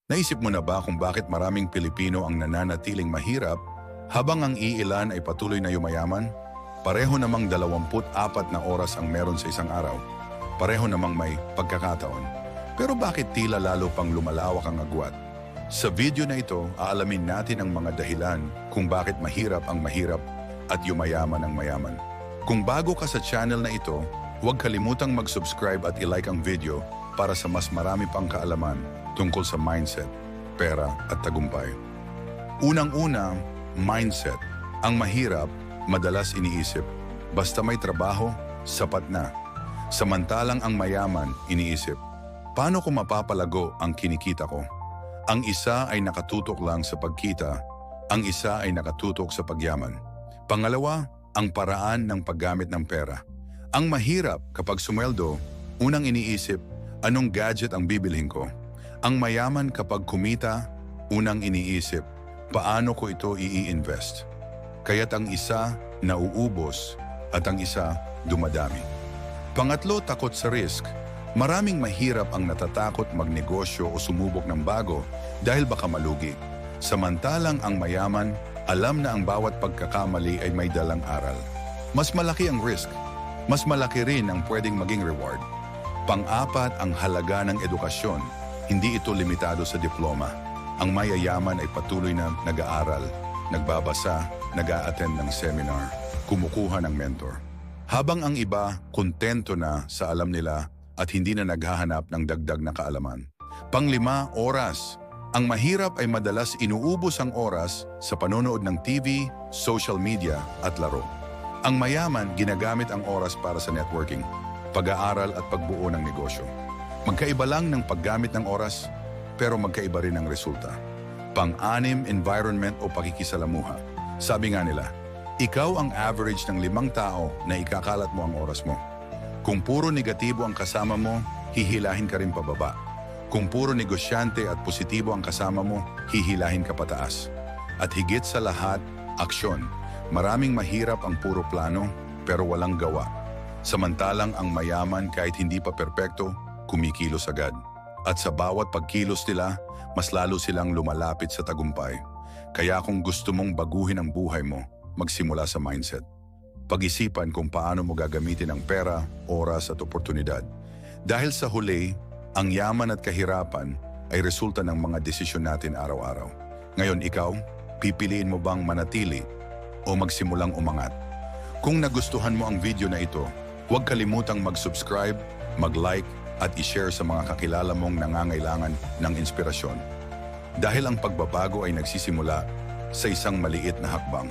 Naisip mo na ba kung bakit maraming Pilipino ang nananatiling mahirap habang ang iilan ay patuloy na yumayaman? Pareho namang 24 na oras ang meron sa isang araw. Pareho namang may pagkakataon. Pero bakit tila lalo pang lumalawak ang agwat? Sa video na ito, aalamin natin ang mga dahilan kung bakit mahirap ang mahirap at yumayaman ang mayaman. Kung bago ka sa channel na ito, huwag kalimutang mag-subscribe at i-like ang video para sa mas marami pang kaalaman tungkol sa mindset, pera at tagumpay. Unang-una, mindset. Ang mahirap, madalas iniisip, basta may trabaho, sapat na. Samantalang ang mayaman, iniisip, paano ko mapapalago ang kinikita ko? Ang isa ay nakatutok lang sa pagkita, ang isa ay nakatutok sa pagyaman. Pangalawa, ang paraan ng paggamit ng pera. Ang mahirap kapag sumweldo, unang iniisip, anong gadget ang bibilhin ko? Ang mayaman kapag kumita, unang iniisip, paano ko ito i-invest? Kaya't ang isa nauubos at ang isa dumadami. Pangatlo, takot sa risk. Maraming mahirap ang natatakot magnegosyo o sumubok ng bago dahil baka malugi. Samantalang ang mayaman, alam na ang bawat pagkakamali ay may dalang aral. Mas malaki ang risk, mas malaki rin ang pwedeng maging reward. Pang-apat, ang halaga ng edukasyon. Hindi ito limitado sa diploma. Ang mayayaman ay patuloy na nag-aaral, nagbabasa, nag-a-attend ng seminar, kumukuha ng mentor. Habang ang iba, kontento na sa alam nila at hindi na naghahanap ng dagdag na kaalaman. Panglima, oras. Ang mahirap ay madalas inuubos ang oras sa panonood ng TV, social media at laro. Ang mayaman, ginagamit ang oras para sa networking, pag-aaral at pagbuo ng negosyo. Magkaiba lang ng paggamit ng oras, pero magkaiba rin ang resulta. Pang-anim, environment o pakikisalamuha. Sabi nga nila, ikaw ang average ng 5 tao na ikakalat mo ang oras mo. Kung puro negatibo ang kasama mo, hihilahin ka rin pababa. Kung puro negosyante at positibo ang kasama mo, hihilahin ka pataas. At higit sa lahat, aksyon. Maraming mahirap ang puro plano, pero walang gawa. Samantalang ang mayaman kahit hindi pa perpekto, kumikilos agad. At sa bawat pagkilos nila, mas lalo silang lumalapit sa tagumpay. Kaya kung gusto mong baguhin ang buhay mo, magsimula sa mindset. Pag-isipan kung paano mo gagamitin ang pera, oras at oportunidad. Dahil sa huli, ang yaman at kahirapan ay resulta ng mga desisyon natin araw-araw. Ngayon ikaw, pipiliin mo bang manatili o magsimulang umangat? Kung nagustuhan mo ang video na ito, huwag kalimutang mag-subscribe, mag-like at i-share sa mga kakilala mong nangangailangan ng inspirasyon. Dahil ang pagbabago ay nagsisimula sa isang maliit na hakbang.